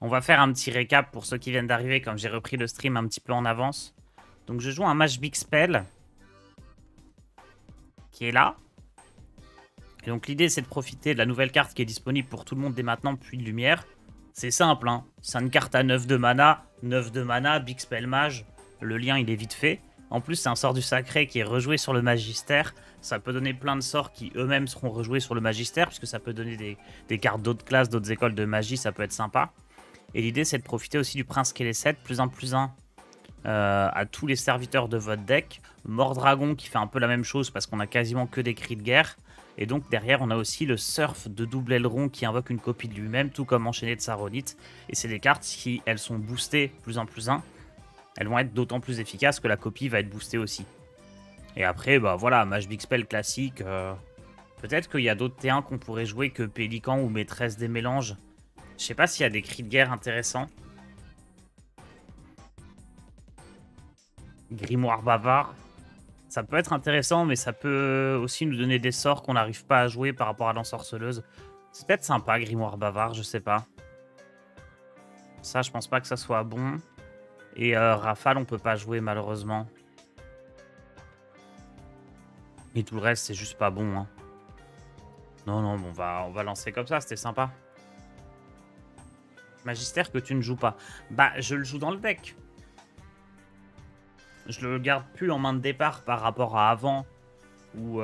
On va faire un petit récap pour ceux qui viennent d'arriver, comme j'ai repris le stream un petit peu en avance. Donc je joue un match Big Spell, qui est là. Et donc l'idée c'est de profiter de la nouvelle carte qui est disponible pour tout le monde dès maintenant, Puits de Lumière. C'est simple, hein. C'est une carte à 9 de mana, Big Spell Mage. Le lien il est vite fait. En plus c'est un sort du sacré qui est rejoué sur le Magistère. Ça peut donner plein de sorts qui eux-mêmes seront rejoués sur le Magistère, puisque ça peut donner des cartes d'autres classes, d'autres écoles de magie, ça peut être sympa. Et l'idée c'est de profiter aussi du Prince Kéléset, +1/+1 à tous les serviteurs de votre deck. Mordragon qui fait un peu la même chose parce qu'on a quasiment que des cris de guerre. Et donc derrière on a aussi le Surf de double aileron qui invoque une copie de lui-même, tout comme Enchaîné de Saronite. Et c'est des cartes qui, elles sont boostées +1/+1. Elles vont être d'autant plus efficaces que la copie va être boostée aussi. Et après, bah voilà, Mage Big Spell classique. Peut-être qu'il y a d'autres T1 qu'on pourrait jouer que Pélican ou Maîtresse des Mélanges. Je sais pas s'il y a des cris de guerre intéressants. Grimoire bavard. Ça peut être intéressant, mais ça peut aussi nous donner des sorts qu'on n'arrive pas à jouer par rapport à l'ensorceleuse. C'est peut-être sympa, Grimoire bavard, je sais pas. Ça, je pense pas que ça soit bon. Et Rafale, on peut pas jouer, malheureusement. Et tout le reste, c'est juste pas bon. Hein. Non, non, bon, on va lancer comme ça, c'était sympa. Magistère que tu ne joues pas. Bah, je le joue dans le deck. Je le garde plus en main de départ par rapport à avant, où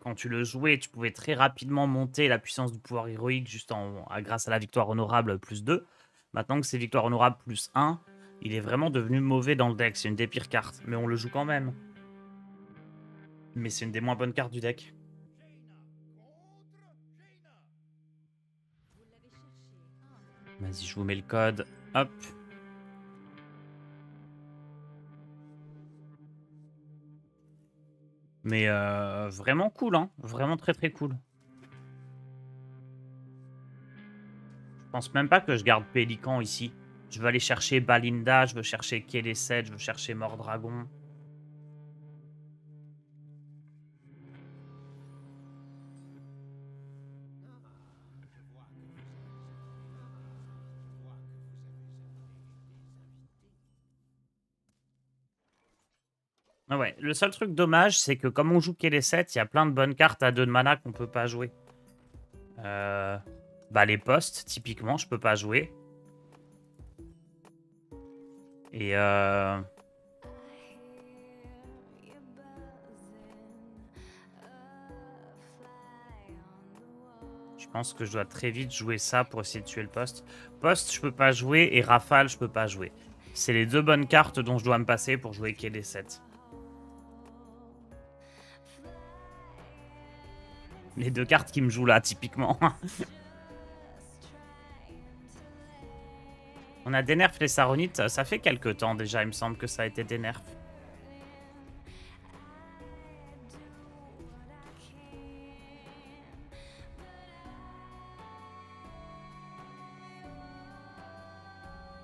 quand tu le jouais, tu pouvais très rapidement monter la puissance du pouvoir héroïque juste grâce à la victoire honorable +2. Maintenant que c'est victoire honorable +1, il est vraiment devenu mauvais dans le deck. C'est une des pires cartes, mais on le joue quand même. Mais c'est une des moins bonnes cartes du deck. Vas-y, je vous mets le code. Hop. Mais vraiment cool, hein. Vraiment très très cool. Je pense même pas que je garde Pélican ici. Je veux aller chercher Balinda, je veux chercher Kéléset, je veux chercher Mordragon. Ah ouais, le seul truc dommage, c'est que comme on joue Kéléset, il y a plein de bonnes cartes à 2 de mana qu'on peut pas jouer. Bah les postes, typiquement, je peux pas jouer. Et je pense que je dois très vite jouer ça pour essayer de tuer le poste. Poste, je peux pas jouer, et Rafale, je peux pas jouer. C'est les 2 bonnes cartes dont je dois me passer pour jouer Kéléset. Les 2 cartes qui me jouent là, typiquement. On a dénerf les Saronites, ça fait quelques temps déjà, il me semble que ça a été dénerf.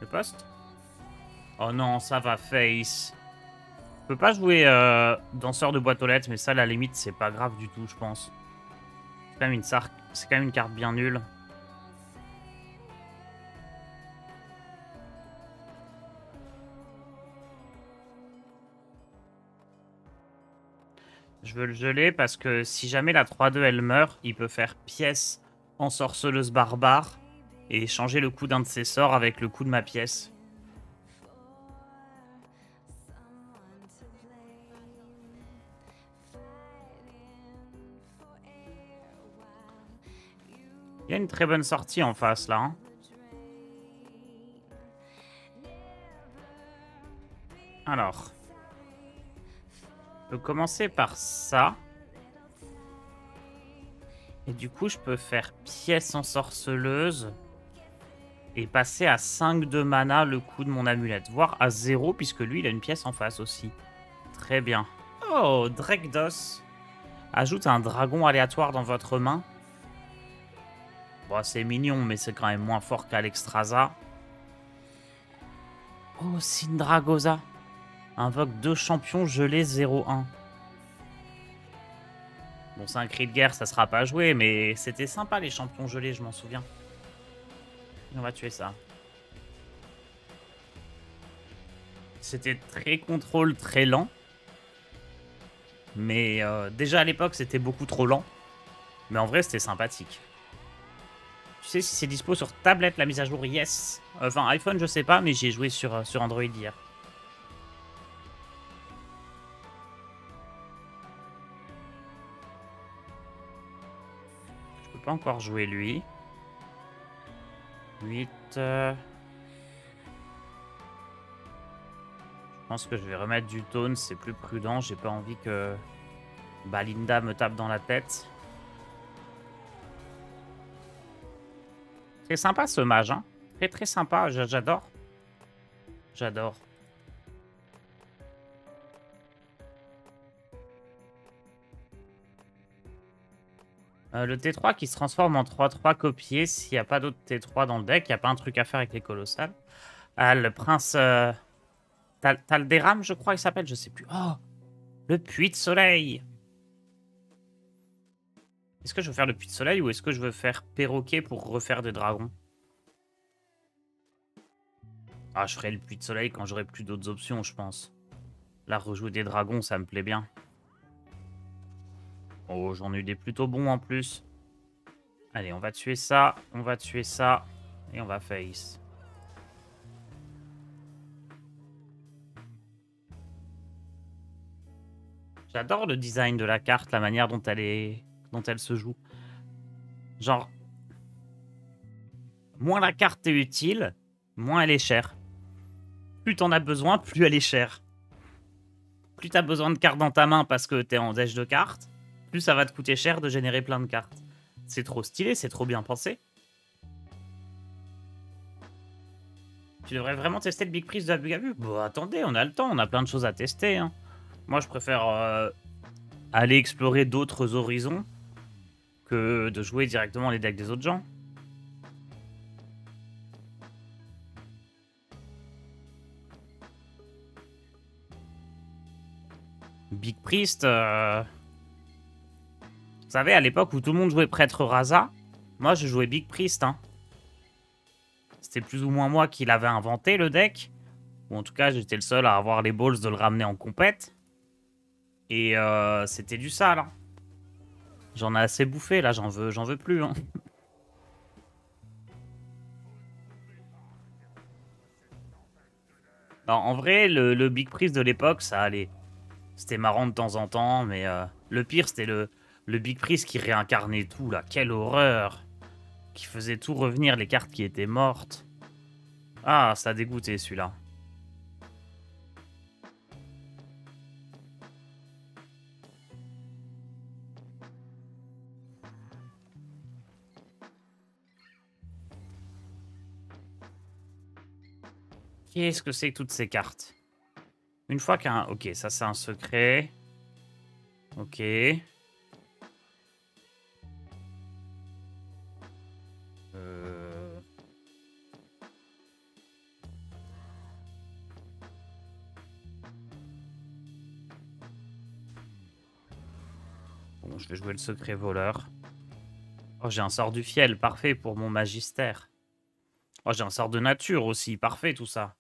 Le poste? Oh non, ça va, Face. Je peux pas jouer danseur de boîte aux lettres, mais ça, à la limite, c'est pas grave du tout, je pense. C'est quand même une carte bien nulle. Je veux le geler parce que si jamais la 3-2 elle meurt, il peut faire pièce ensorceleuse barbare et changer le coup d'un de ses sorts avec le coup de ma pièce. Il y a une très bonne sortie en face là. Hein. Alors. Je peux commencer par ça. Et du coup, je peux faire pièce ensorceleuse. Et passer à 5 de mana le coup de mon amulette. Voire à 0, puisque lui, il a une pièce en face aussi. Très bien. Oh, Drekdos. Ajoute un dragon aléatoire dans votre main. Bon, c'est mignon, mais c'est quand même moins fort qu'Alexstrasza. Oh, Syndragosa. Invoque 2 champions gelés 0-1. Bon, c'est un cri de guerre, ça sera pas joué, mais c'était sympa les champions gelés, je m'en souviens. On va tuer ça. C'était très contrôle, très lent. Mais déjà à l'époque, c'était beaucoup trop lent. Mais en vrai, c'était sympathique. Tu sais si c'est dispo sur tablette, la mise à jour? Yes. Enfin, iPhone, je sais pas, mais j'y ai joué sur Android hier. Je peux pas encore jouer lui. 8... Je pense que je vais remettre du taunt, c'est plus prudent. J'ai pas envie que Balinda me tape dans la tête. C'est sympa ce mage, hein. Très très sympa, j'adore. J'adore. Le T3 qui se transforme en 3-3 copié. S'il n'y a pas d'autres T3 dans le deck, il n'y a pas un truc à faire avec les colossales. Ah, le prince... Talderam, je crois il s'appelle, je sais plus. Oh, le puits de soleil. Est-ce que je veux faire le puits de soleil ou est-ce que je veux faire perroquet pour refaire des dragons? Ah, je ferai le puits de soleil quand j'aurai plus d'autres options, je pense. Là, rejouer des dragons, ça me plaît bien. Oh, j'en ai eu des plutôt bons en plus. Allez, on va tuer ça, on va tuer ça, et on va face. J'adore le design de la carte, la manière dont elle se joue. Genre, moins la carte est utile, moins elle est chère. Plus t'en as besoin, plus elle est chère. Plus t'as besoin de cartes dans ta main parce que t'es en dèche de cartes, plus ça va te coûter cher de générer plein de cartes. C'est trop stylé, c'est trop bien pensé. Tu devrais vraiment tester le Big Priest de la Bugabu. Bon, attendez, on a le temps, on a plein de choses à tester. Hein. Moi, je préfère aller explorer d'autres horizons que de jouer directement les decks des autres gens. Big Priest... Vous savez, à l'époque où tout le monde jouait Prêtre Rasa, moi, je jouais Big Priest. Hein. C'était plus ou moins moi qui l'avais inventé, le deck. Ou en tout cas, j'étais le seul à avoir les balls de le ramener en compète. Et c'était du sale. Hein. J'en ai assez bouffé, là, j'en veux plus. Hein. Non, en vrai, le Big Priest de l'époque, ça allait. C'était marrant de temps en temps, mais le pire, c'était le Big Priest qui réincarnait tout, là. Quelle horreur! Qui faisait tout revenir, les cartes qui étaient mortes. Ah, ça a dégoûté, celui-là. Qu'est-ce que c'est que toutes ces cartes? Une fois qu'un... Ok, ça c'est un secret. Ok. Bon, je vais jouer le secret voleur. Oh, j'ai un sort du fiel, parfait pour mon magistère. Oh, j'ai un sort de nature aussi, parfait tout ça.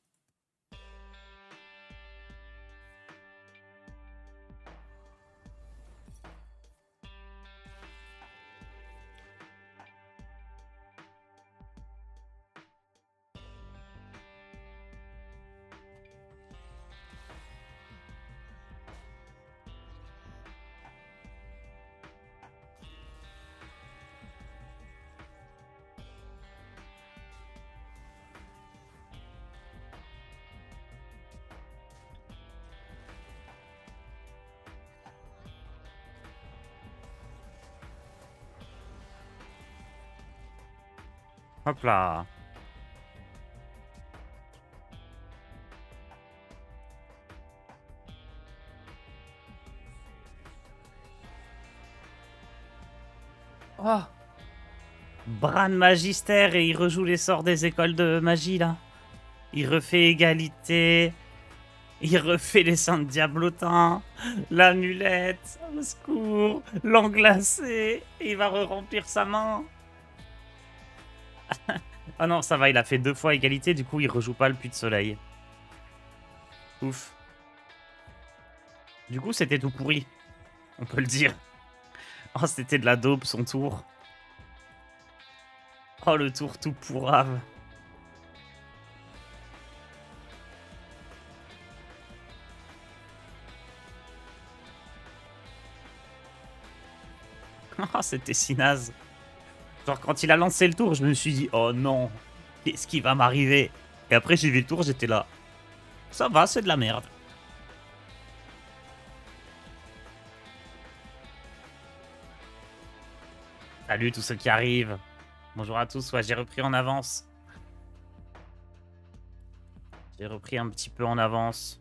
Hop là. Oh. Bran Magistère et il rejoue les sorts des écoles de magie là. Il refait égalité. Il refait les saints de diablotin. L'amulette. Au secours. L'englacé. Il va re-remplir sa main. Ah non, ça va, il a fait 2 fois égalité, du coup il rejoue pas le puits de soleil. Ouf. Du coup c'était tout pourri, on peut le dire. Oh, c'était de la dope son tour. Oh, le tour tout pourrave. Oh, c'était si naze. Genre quand il a lancé le tour, je me suis dit, oh non, qu'est-ce qui va m'arriver? Et après j'ai vu le tour, j'étais là. Ça va, c'est de la merde. Salut tous ceux qui arrivent. Bonjour à tous, ouais, j'ai repris en avance. J'ai repris un petit peu en avance.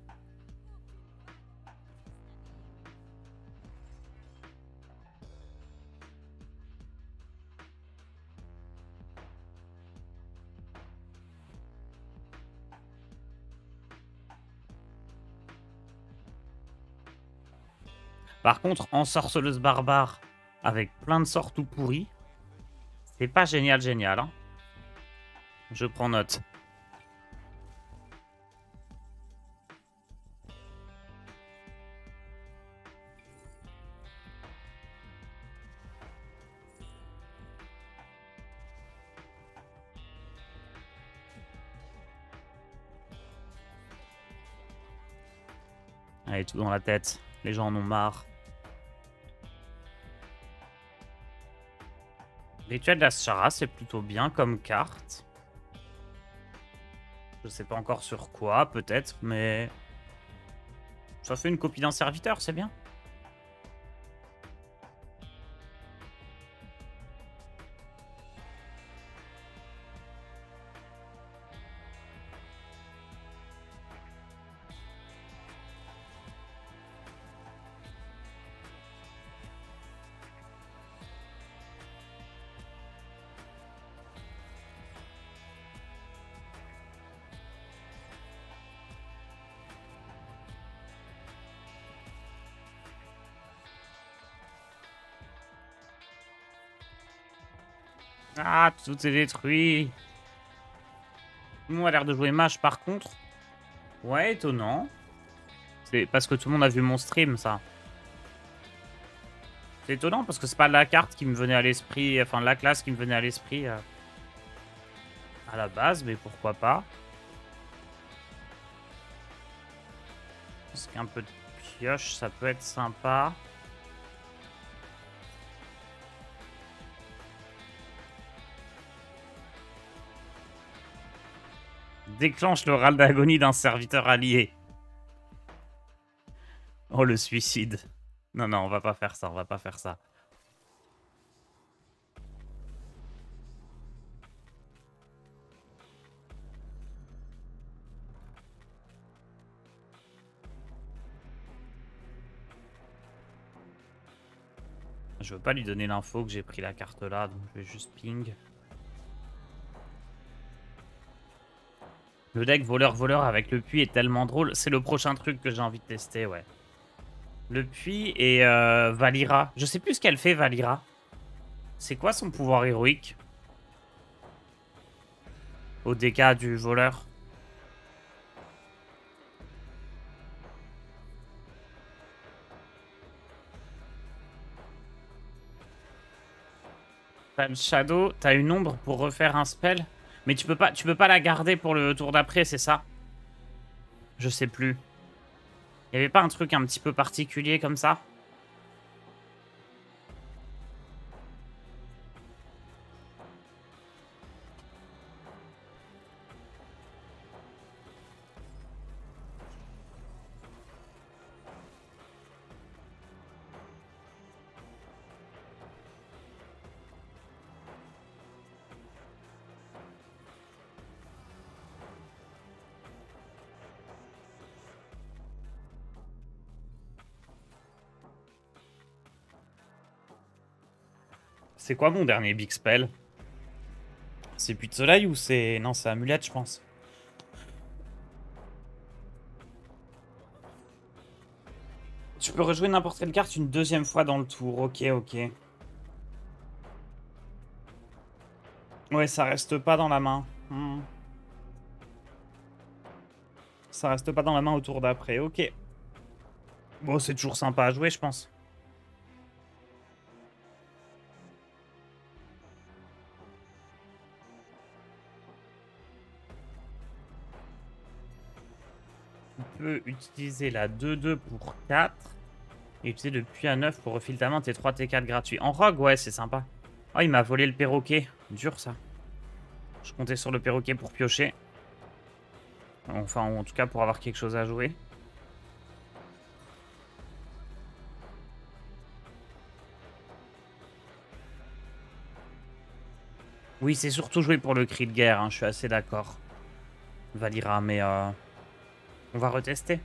Par contre, ensorceleuse barbare avec plein de sorts tout pourris, c'est pas génial, génial. Hein. Je prends note. Allez, tout dans la tête. Les gens en ont marre. Rituel d'Ashara, c'est plutôt bien comme carte. Je sais pas encore sur quoi, peut-être, mais... Ça fait une copie d'un serviteur, c'est bien. Ah, tout est détruit. Tout le monde a l'air de jouer mage par contre. Ouais, étonnant. C'est parce que tout le monde a vu mon stream, ça. C'est étonnant parce que c'est pas la carte qui me venait à l'esprit, enfin la classe qui me venait à l'esprit à la base, mais pourquoi pas. Parce qu'un peu de pioche, ça peut être sympa. Déclenche le râle d'agonie d'un serviteur allié. Oh, le suicide. Non, non, on va pas faire ça, on va pas faire ça. Je veux pas lui donner l'info que j'ai pris la carte là, donc je vais juste ping. Le deck voleur-voleur avec le puits est tellement drôle. C'est le prochain truc que j'ai envie de tester, ouais. Le puits et Valira. Je sais plus ce qu'elle fait, Valira. C'est quoi son pouvoir héroïque? Au dégât du voleur. T'as le shadow, t'as une ombre pour refaire un spell. Mais tu peux pas la garder pour le tour d'après, c'est ça? Je sais plus. Y avait pas un truc un petit peu particulier comme ça? C'est quoi mon dernier big spell? C'est Puits de Soleil ou c'est... Non, c'est Amulette, je pense. Tu peux rejouer n'importe quelle carte une deuxième fois dans le tour. Ok, ok. Ouais, ça reste pas dans la main. Ça reste pas dans la main au tour d'après, ok. Bon, c'est toujours sympa à jouer, je pense. Tu peux utiliser la 2-2 pour 4. Et utiliser le puits à 9 pour refiler ta main tes 3 T4 gratuits. En rogue, ouais, c'est sympa. Oh, il m'a volé le perroquet. Dur, ça. Je comptais sur le perroquet pour piocher. Enfin, en tout cas, pour avoir quelque chose à jouer. Oui, c'est surtout joué pour le cri de guerre, hein, je suis assez d'accord. Valira, mais on va retester.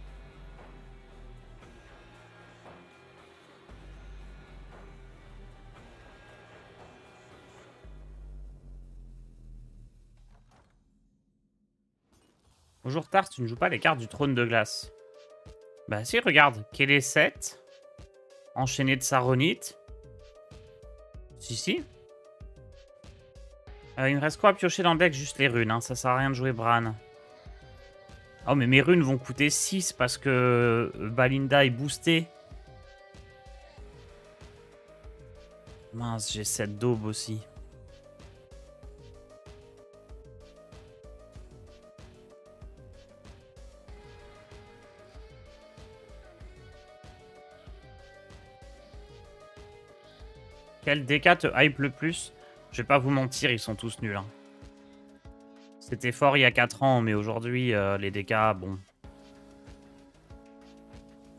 Au jour tard, tu ne joues pas les cartes du trône de glace. Bah si, regarde. Kélé 7. Enchaîné de Saronite. Si, si. Il me reste quoi à piocher dans le deck? Juste les runes, hein. Ça sert à rien de jouer Bran. Oh, mais mes runes vont coûter 6 parce que Balinda est boosté. Mince, j'ai 7 d'aube aussi. Quel DK te hype le plus? Je vais pas vous mentir, ils sont tous nuls. Hein. C'était fort il y a 4 ans, mais aujourd'hui, les DK, bon.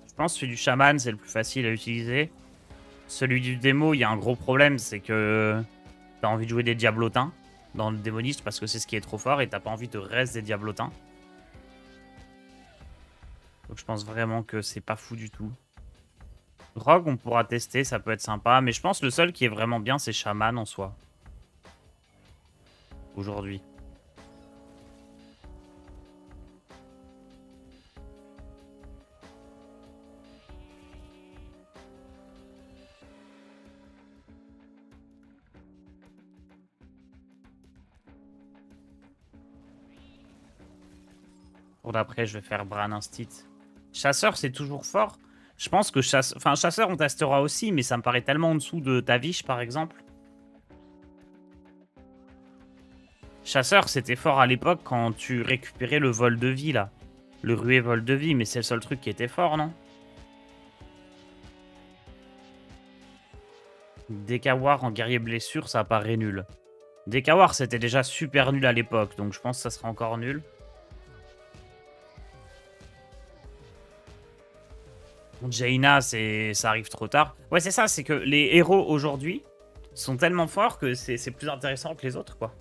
Je pense que celui du chaman, c'est le plus facile à utiliser. Celui du démo, il y a un gros problème, c'est que t'as envie de jouer des diablotins dans le démoniste parce que c'est ce qui est trop fort et t'as pas envie de reste des diablotins. Donc je pense vraiment que c'est pas fou du tout. Rogue, on pourra tester, ça peut être sympa. Mais je pense que le seul qui est vraiment bien, c'est Shaman en soi. Aujourd'hui. Pour d'après, je vais faire Bran Instit. Chasseur, c'est toujours fort. Je pense que Chasseur, on testera aussi, mais ça me paraît tellement en dessous de Tavish, par exemple. Chasseur, c'était fort à l'époque quand tu récupérais le vol de vie, là. Le ruée vol de vie, mais c'est le seul truc qui était fort, non? Dekawar en guerrier blessure, ça paraît nul. Dekawar, c'était déjà super nul à l'époque, donc je pense que ça sera encore nul. Jaina, ça arrive trop tard. Ouais, c'est ça, c'est que les héros aujourd'hui sont tellement forts que c'est plus intéressant que les autres, quoi.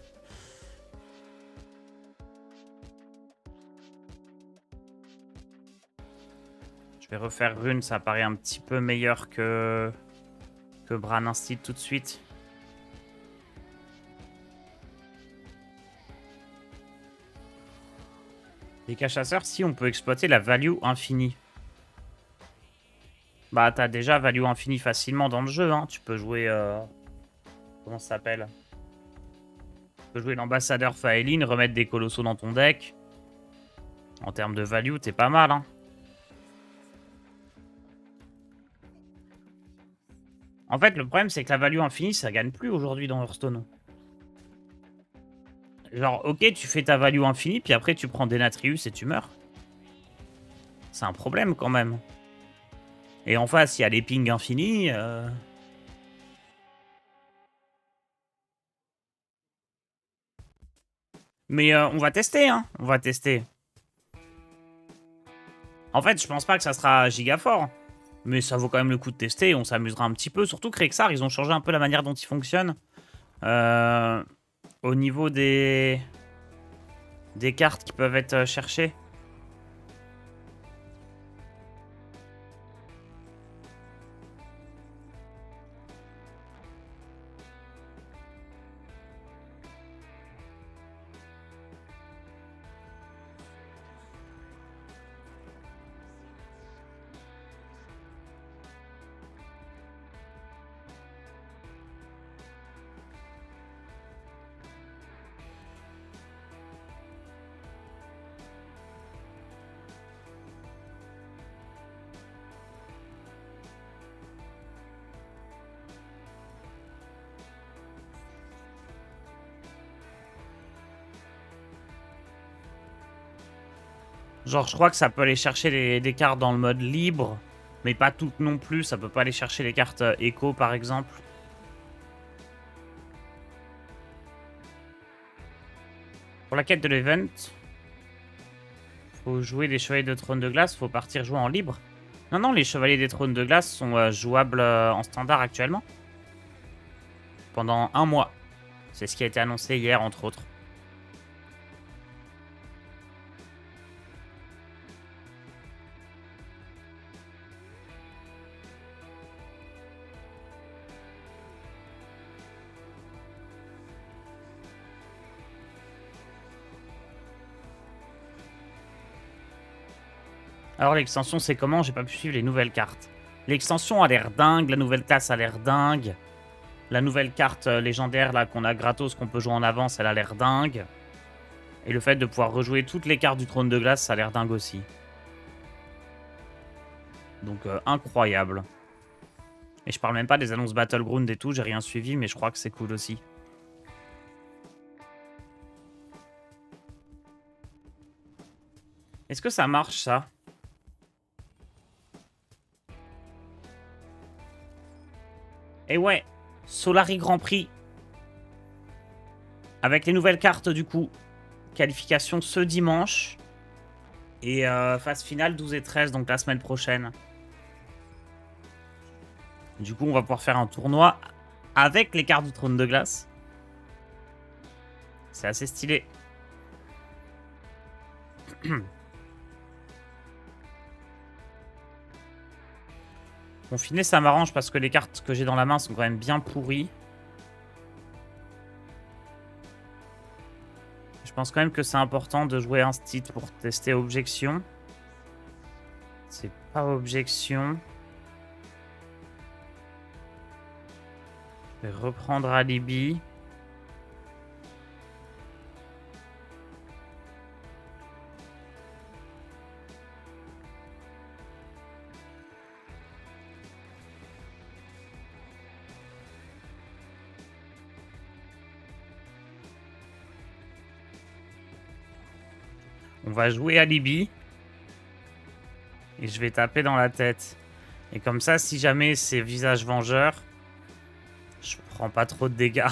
Je vais refaire Rune, ça paraît un petit peu meilleur que Bran Instit tout de suite. Les cachasseurs, si on peut exploiter la value infinie. Bah, t'as déjà value infinie facilement dans le jeu, hein. Tu peux jouer... comment ça s'appelle? Tu peux jouer l'ambassadeur Faeline, remettre des colossaux dans ton deck. En termes de value, t'es pas mal, hein. En fait, le problème, c'est que la value infinie, ça gagne plus aujourd'hui dans Hearthstone. Genre, ok, tu fais ta value infinie, puis après, tu prends Denatrius et tu meurs. C'est un problème, quand même. Et en face, il y a les pings infinis. Mais on va tester, hein. On va tester. En fait, je pense pas que ça sera giga fort. Mais ça vaut quand même le coup de tester. On s'amusera un petit peu. Surtout que Rexar, ils ont changé un peu la manière dont ils fonctionnent. Au niveau des cartes qui peuvent être cherchées. Genre, je crois que ça peut aller chercher des cartes dans le mode libre, mais pas toutes non plus. Ça peut pas aller chercher les cartes écho, par exemple. Pour la quête de l'event, faut jouer des chevaliers de trône de glace, faut partir jouer en libre. Non, non, les chevaliers des trônes de glace sont jouables en standard actuellement. Pendant 1 mois. C'est ce qui a été annoncé hier, entre autres. Alors l'extension c'est comment? J'ai pas pu suivre les nouvelles cartes. L'extension a l'air dingue, la nouvelle classe a l'air dingue. La nouvelle carte légendaire là qu'on a gratos, qu'on peut jouer en avance, elle a l'air dingue. Et le fait de pouvoir rejouer toutes les cartes du trône de glace, ça a l'air dingue aussi. Donc incroyable. Et je parle même pas des annonces Battleground et tout, j'ai rien suivi, mais je crois que c'est cool aussi. Est-ce que ça marche ça? Et ouais, Solari Grand Prix. Avec les nouvelles cartes du coup. Qualification ce dimanche. Et phase finale 12 et 13, donc la semaine prochaine. Du coup, on va pouvoir faire un tournoi avec les cartes du trône de glace. C'est assez stylé. Confiné, ça m'arrange parce que les cartes que j'ai dans la main sont quand même bien pourries. Je pense quand même que c'est important de jouer un titre pour tester Objection. C'est pas Objection. Je vais reprendre Alibi. On va jouer Alibi. Et je vais taper dans la tête. Et comme ça, si jamais c'est visage vengeur, je prends pas trop de dégâts.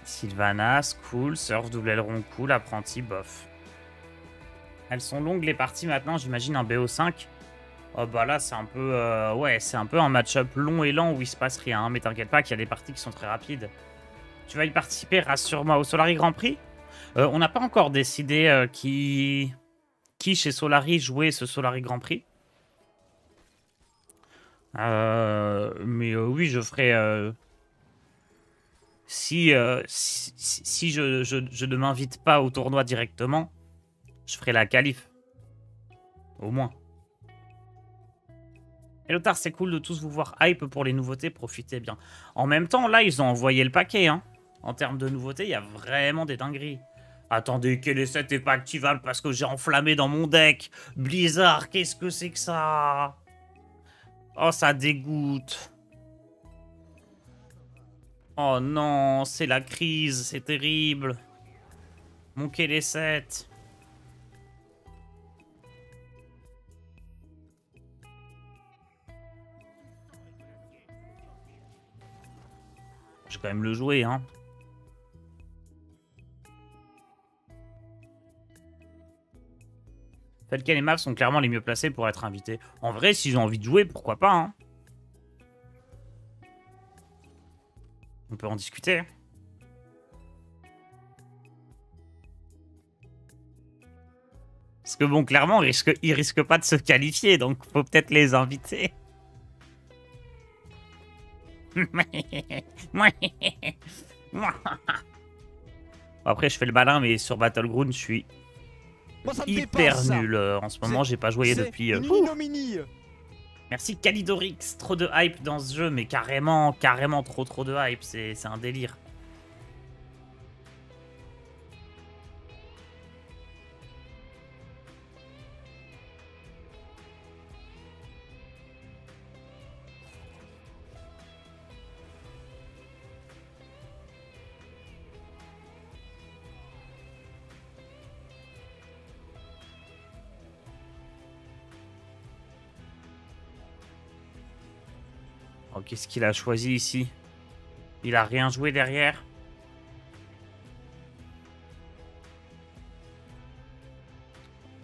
Sylvanas, cool. Surf, double aileron, cool. Apprenti, bof. Elles sont longues les parties maintenant, j'imagine un BO5. Oh bah là c'est un peu... ouais, c'est un peu un match-up long et lent où il se passe rien. Hein, mais t'inquiète pas qu'il y a des parties qui sont très rapides. Tu vas y participer, rassure-moi, au Solari Grand Prix. On n'a pas encore décidé qui chez Solari jouait ce Solari Grand Prix. Mais oui, je ferai... Si je ne m'invite pas au tournoi directement, je ferai la qualif. Au moins. Et Lothar, c'est cool de tous vous voir hype pour les nouveautés, profitez bien. En même temps, là, ils ont envoyé le paquet, hein. En termes de nouveautés, il y a vraiment des dingueries. Attendez, quel essai n'est pas activable parce que j'ai enflammé dans mon deck. Blizzard, qu'est-ce que c'est que ça? Oh, ça dégoûte. Oh non, c'est la crise, c'est terrible. Mon quel 7. Je vais quand même le jouer, hein. Falken et Mav sont clairement les mieux placés pour être invités. En vrai, s'ils ont envie de jouer, pourquoi pas, hein. On peut en discuter. Parce que bon, clairement, ils risquent pas de se qualifier, donc faut peut-être les inviter. Après, je fais le malin, mais sur Battleground, je suis hyper nul. En ce moment, j'ai pas joué depuis... Merci Calidorix, trop de hype dans ce jeu, mais carrément trop de hype, c'est un délire. Oh, qu'est-ce qu'il a choisi ici? Il a rien joué derrière?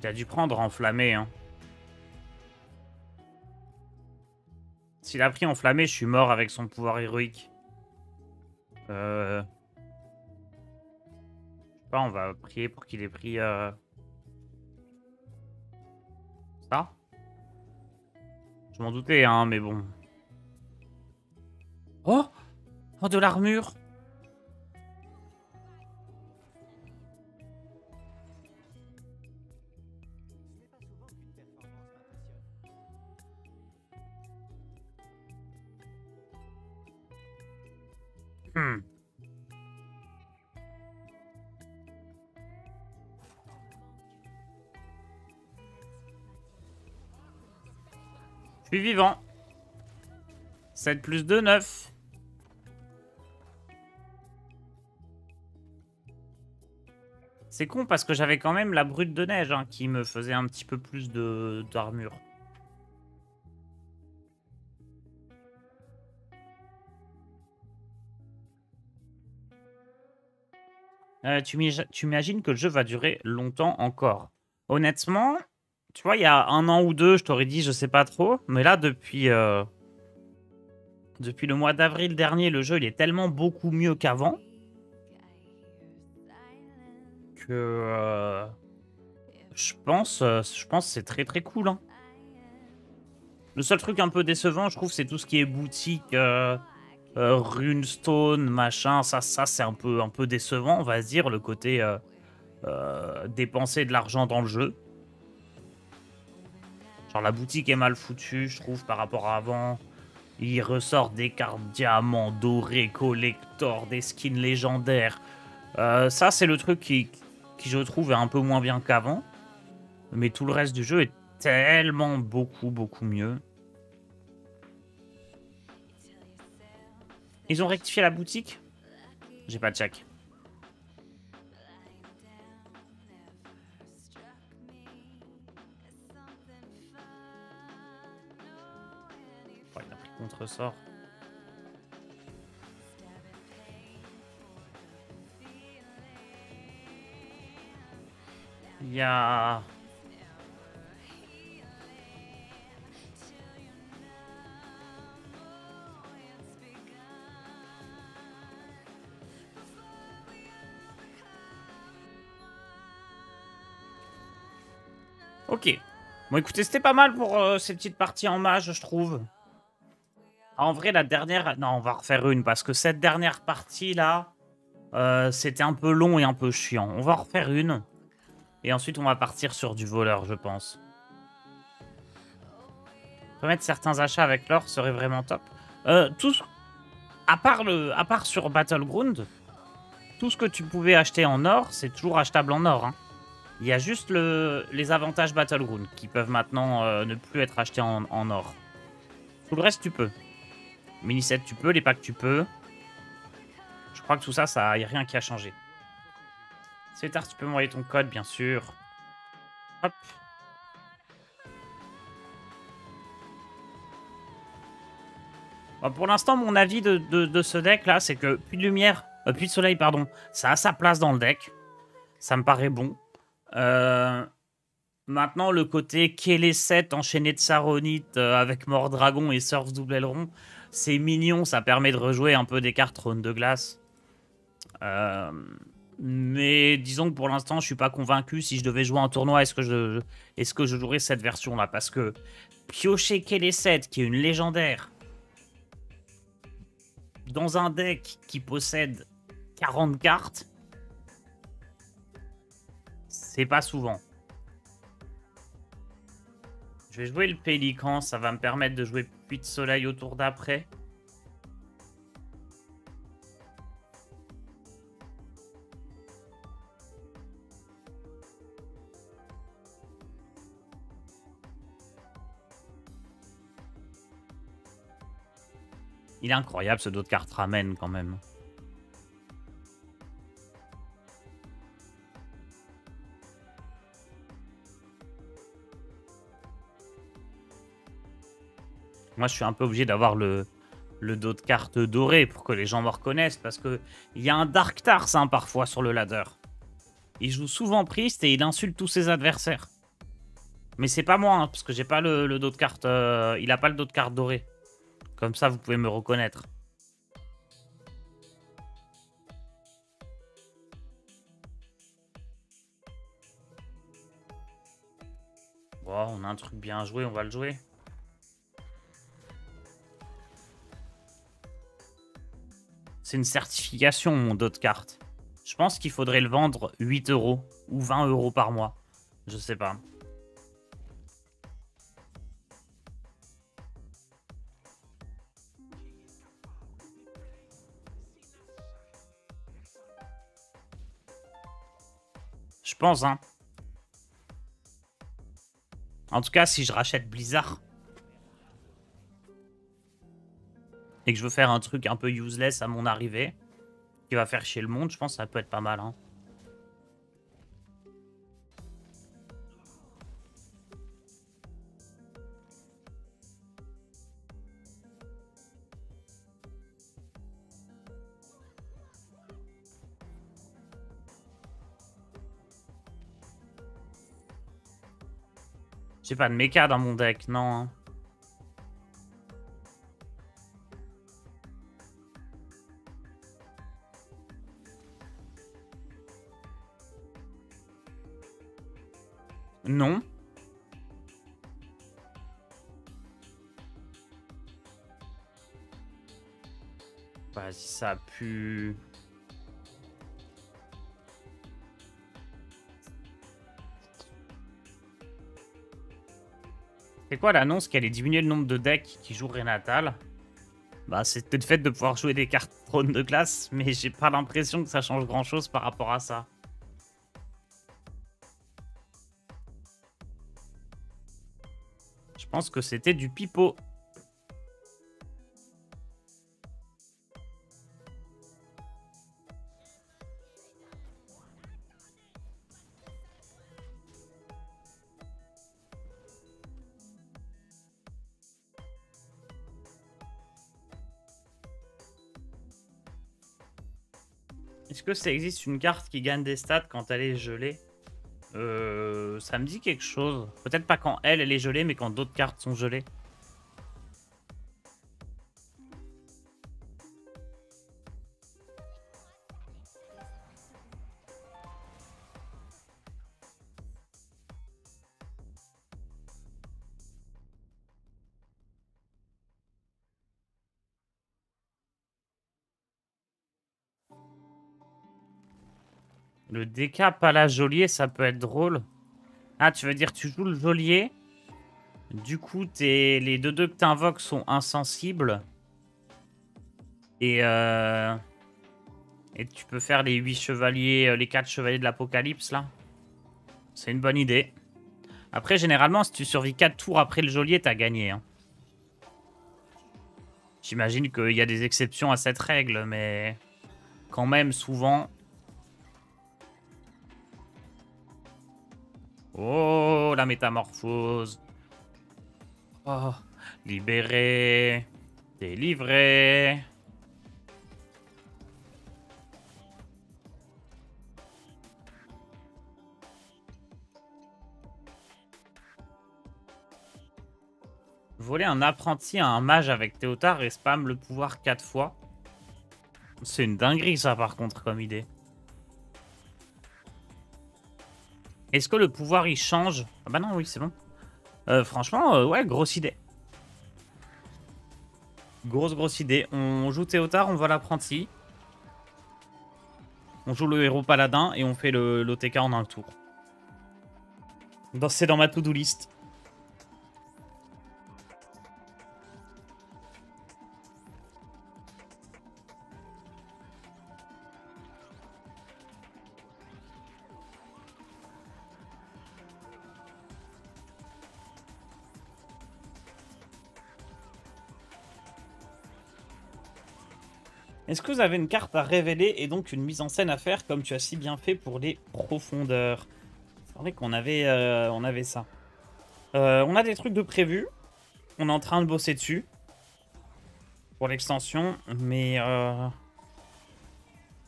Il a dû prendre enflammé, hein. S'il a pris enflammé, je suis mort avec son pouvoir héroïque. Je sais pas, on va prier pour qu'il ait pris ça. Je m'en doutais, hein, mais bon. Oh! Oh, de l'armure! Hmm. Je suis vivant. 7 plus 2, 9. C'est con parce que j'avais quand même la brute de neige hein, qui me faisait un petit peu plus d'armure. Tu imagines que le jeu va durer longtemps encore. Honnêtement, tu vois, il y a 1 an ou 2, je t'aurais dit, je sais pas trop. Mais là, depuis le mois d'avril dernier, le jeu il est tellement beaucoup mieux qu'avant que je pense que c'est très très cool. Hein. Le seul truc un peu décevant, je trouve, c'est tout ce qui est boutique, runestone, machin. Ça c'est un peu décevant, on va se dire, le côté dépenser de l'argent dans le jeu. Genre la boutique est mal foutue, je trouve, par rapport à avant. Il ressort des cartes diamants, dorés, collector, des skins légendaires. Ça, c'est le truc qui, je trouve, est un peu moins bien qu'avant. Mais tout le reste du jeu est tellement beaucoup mieux. Ils ont rectifié la boutique? J'ai pas de check. Oh, il a pris contre-sort. Il y a... Ok. Bon, écoutez, c'était pas mal pour ces petites parties en mage, je trouve. En vrai, la dernière... Non, on va refaire une, parce que cette dernière partie-là, c'était un peu long et un peu chiant. On va en refaire une. Et ensuite, on va partir sur du voleur, je pense. Remettre certains achats avec l'or serait vraiment top. Tout... À part sur Battleground, tout ce que tu pouvais acheter en or, c'est toujours achetable en or, hein. Il y a juste les avantages Battleground qui peuvent maintenant ne plus être achetés en or. Tout le reste, tu peux. Mini-set, tu peux. Les packs, tu peux. Je crois que tout ça, il n'y a rien qui a changé. C'est tard, tu peux m'envoyer ton code, bien sûr. Hop. Bon, pour l'instant, mon avis de ce deck-là, c'est que Puits de Lumière... Puits de Soleil, pardon. Ça a sa place dans le deck. Ça me paraît bon. Maintenant, le côté Kélé 7 enchaîné de Saronite avec Mordragon et Surf double aileron, c'est mignon, ça permet de rejouer un peu des cartes Trône de Glace. Mais disons que pour l'instant, je suis pas convaincu. Si je devais jouer un tournoi, est-ce que je jouerais cette version-là? Parce que piocher Kélé 7, qui est une légendaire, dans un deck qui possède 40 cartes, c'est pas souvent. Je vais jouer le Pélican, ça va me permettre de jouer Puits de Soleil au tour d'après. Il est incroyable ce dos de cartes ramène quand même. Moi, je suis un peu obligé d'avoir le le dos de carte doré pour que les gens me reconnaissent. Parce que il y a un Dark Tars hein, parfois sur le ladder. Il joue souvent Priest et il insulte tous ses adversaires. Mais c'est pas moi, hein, parce que j'ai pas le dos de carte. Il a pas le dos de carte doré. Comme ça, vous pouvez me reconnaître. Bon, on a un truc bien à jouer, on va le jouer. C'est une certification, mon dos de carte. Je pense qu'il faudrait le vendre 8 € ou 20 € par mois. Je sais pas. Je pense, hein. En tout cas, si je rachète Blizzard et que je veux faire un truc un peu useless à mon arrivée, qui va faire chier le monde, je pense que ça peut être pas mal, hein. J'ai pas de méca dans mon deck, non. Hein. Non. Vas-y, ça pue. C'est quoi l'annonce qui allait diminuer le nombre de decks qui jouent Renatal? Bah, c'était le fait de pouvoir jouer des cartes trône de glace, mais j'ai pas l'impression que ça change grand-chose par rapport à ça. Je pense que c'était du pipeau. Est-ce que ça existe une carte qui gagne des stats quand elle est gelée? Ça me dit quelque chose. Peut-être pas quand elle est gelée, mais quand d'autres cartes sont gelées. Le décap à la geôlier, ça peut être drôle. Ah, tu veux dire tu joues le geôlier. Du coup, les 2-2 que t'invoques sont insensibles. Et tu peux faire les 8 chevaliers, les 4 chevaliers de l'apocalypse, là. C'est une bonne idée. Après, généralement, si tu survis 4 tours après le geôlier, t'as gagné. Hein. J'imagine qu'il y a des exceptions à cette règle, mais quand même, souvent... Oh, la métamorphose. Oh, libéré. Délivré. Voler un apprenti à un mage avec Théotard et spam le pouvoir 4 fois. C'est une dinguerie ça par contre comme idée. Est-ce que le pouvoir il change? Ah bah non oui c'est bon. Franchement ouais grosse idée. Grosse idée. On joue Théotard, on voit l'apprenti. On joue le héros paladin et on fait l'OTK en un tour. C'est dans ma to-do list. Est-ce que vous avez une carte à révéler et donc une mise en scène à faire comme tu as si bien fait pour les profondeurs? C'est vrai qu'on avait ça. On a des trucs de prévu. On est en train de bosser dessus. pour l'extension, mais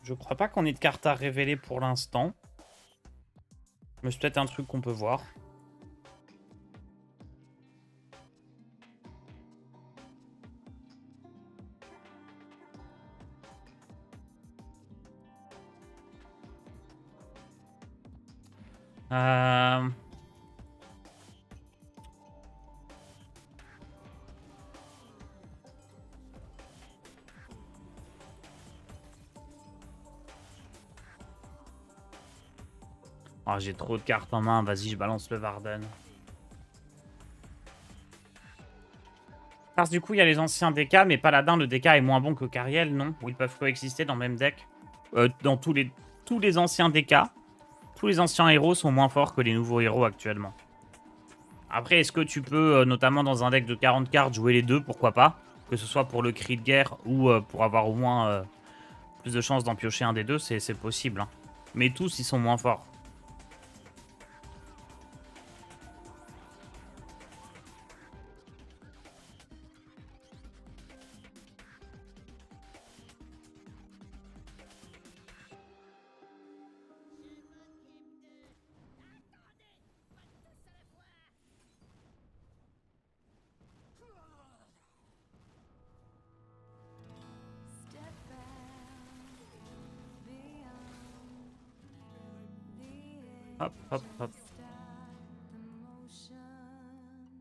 je crois pas qu'on ait de cartes à révéler pour l'instant. Mais c'est peut-être un truc qu'on peut voir. Euh... Oh, j'ai trop de cartes en main. Vas-y, je balance le Varden. Parce du coup, il y a les anciens DK, mais Paladin, le DK est moins bon que Cariel, non? Ou ils peuvent coexister dans le même deck. Dans tous les anciens DK, tous les anciens héros sont moins forts que les nouveaux héros actuellement. Après, est-ce que tu peux, notamment dans un deck de 40 cartes, jouer les deux? Pourquoi pas? Que ce soit pour le cri de guerre ou pour avoir au moins plus de chances d'en piocher un des deux, c'est possible. Hein. Mais tous, ils sont moins forts. Hop, hop, hop.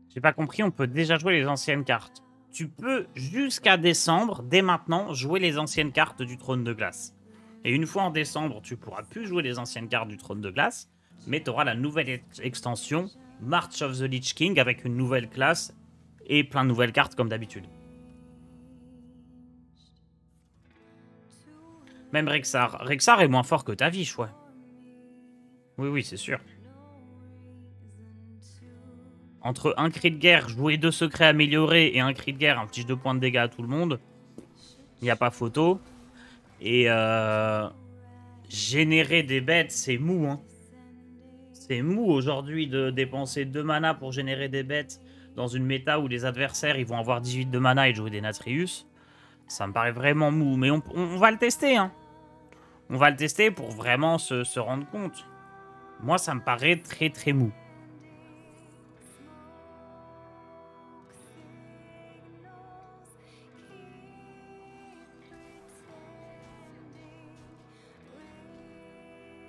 J'ai pas compris, on peut déjà jouer les anciennes cartes. Tu peux, jusqu'à décembre, dès maintenant, jouer les anciennes cartes du Trône de Glace. Et une fois en décembre, tu pourras plus jouer les anciennes cartes du Trône de Glace, mais tu auras la nouvelle extension March of the Lich King avec une nouvelle classe et plein de nouvelles cartes comme d'habitude. Même Rexar. Rexar est moins fort que Tavish, ouais. Oui, oui, c'est sûr. Entre un cri de guerre jouer 2 secrets améliorés et un cri de guerre inflige 2 points de dégâts à tout le monde, il n'y a pas photo. Et générer des bêtes, c'est mou. Hein. C'est mou aujourd'hui de dépenser 2 mana pour générer des bêtes dans une méta où les adversaires ils vont avoir 18 de mana et jouer des Natrius. Ça me paraît vraiment mou. Mais on va le tester. Hein. On va le tester pour vraiment se rendre compte. Moi, ça me paraît très très mou.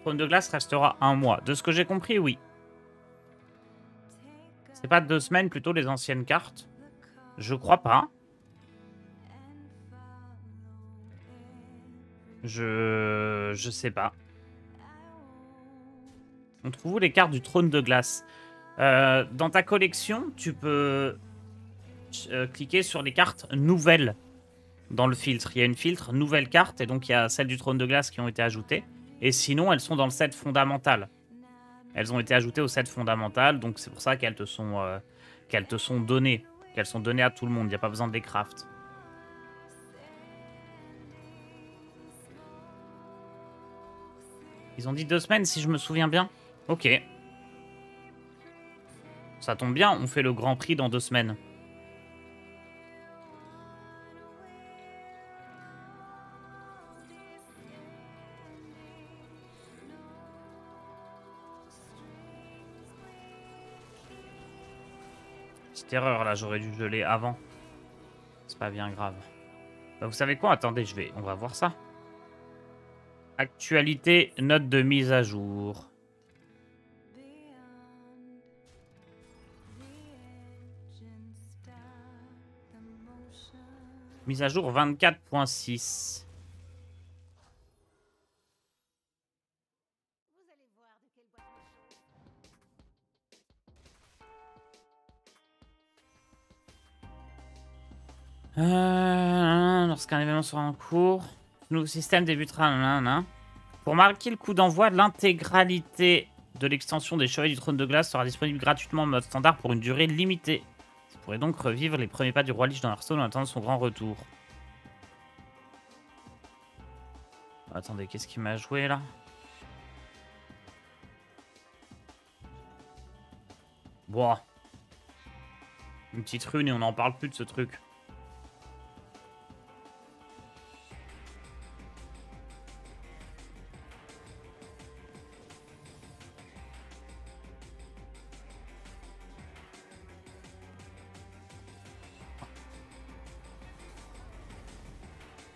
Trône de glace restera 1 mois. De ce que j'ai compris, oui. C'est pas 2 semaines, plutôt les anciennes cartes. Je crois pas. Je sais pas. On trouve où les cartes du trône de glace? Dans ta collection, tu peux cliquer sur les cartes nouvelles dans le filtre. Il y a une filtre nouvelle carte et donc il y a celles du trône de glace qui ont été ajoutées. Et sinon, elles sont dans le set fondamental. Elles ont été ajoutées au set fondamental, donc c'est pour ça qu'elles te sont données. Qu'elles sont données à tout le monde. Il n'y a pas besoin de les craft. Ils ont dit 2 semaines, si je me souviens bien. Ok. Ça tombe bien, on fait le Grand Prix dans 2 semaines. Petite erreur, là, j'aurais dû geler avant. C'est pas bien grave. Bah, vous savez quoi? Attendez, on va voir ça. Actualité, note de mise à jour. Mise à jour 24.6. Lorsqu'un événement sera en cours, le nouveau système débutera. Nanana. Pour marquer le coup d'envoi, l'intégralité de l'extension des Chevaliers du Trône de Glace sera disponible gratuitement en mode standard pour une durée limitée. Vous pourrez donc revivre les premiers pas du Roi Lich dans Hearthstone en attendant son grand retour. Attendez, qu'est-ce qu'il m'a joué là? Boah. Une petite rune et on n'en parle plus de ce truc.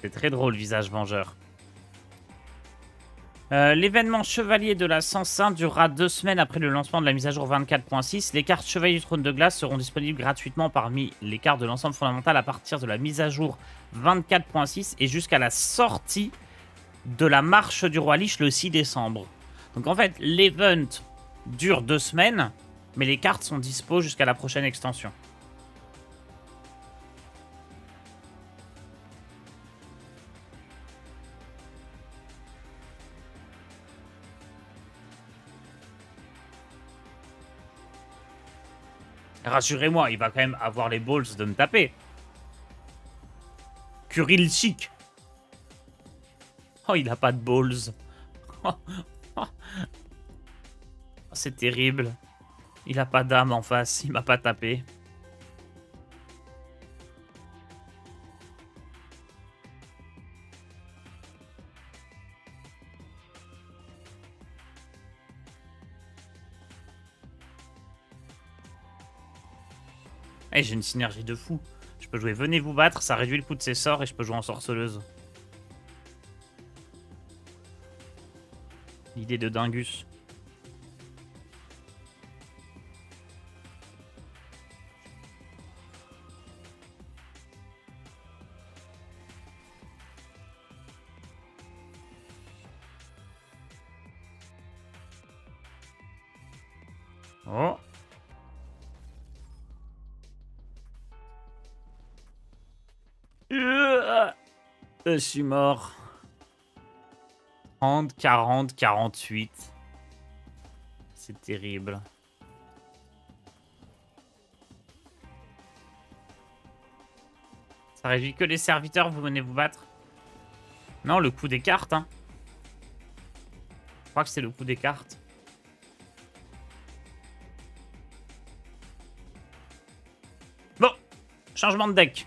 C'est très drôle, visage vengeur. L'événement Chevalier de la 105 durera 2 semaines après le lancement de la mise à jour 24.6. Les cartes Chevalier du Trône de Glace seront disponibles gratuitement parmi les cartes de l'ensemble fondamental à partir de la mise à jour 24.6 et jusqu'à la sortie de la marche du Roi Lich le 6 décembre. Donc en fait, l'event dure 2 semaines, mais les cartes sont dispo jusqu'à la prochaine extension. Rassurez-moi, il va quand même avoir les balls de me taper. Kurilchik. Oh, il a pas de balls. Oh, c'est terrible. Il a pas d'âme en face, il m'a pas tapé. Eh, j'ai une synergie de fou. Je peux jouer venez vous battre, ça réduit le coût de ses sorts et je peux jouer en sorceleuse. L'idée de Dingus. Oh. Je suis mort. 30, 40, 48. C'est terrible. Ça réduit que les serviteurs, vous venez vous battre. Non, le coup des cartes. Hein. Je crois que c'est le coup des cartes. Bon, changement de deck.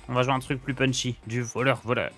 On va jouer un truc plus punchy. Du voleur-voleur.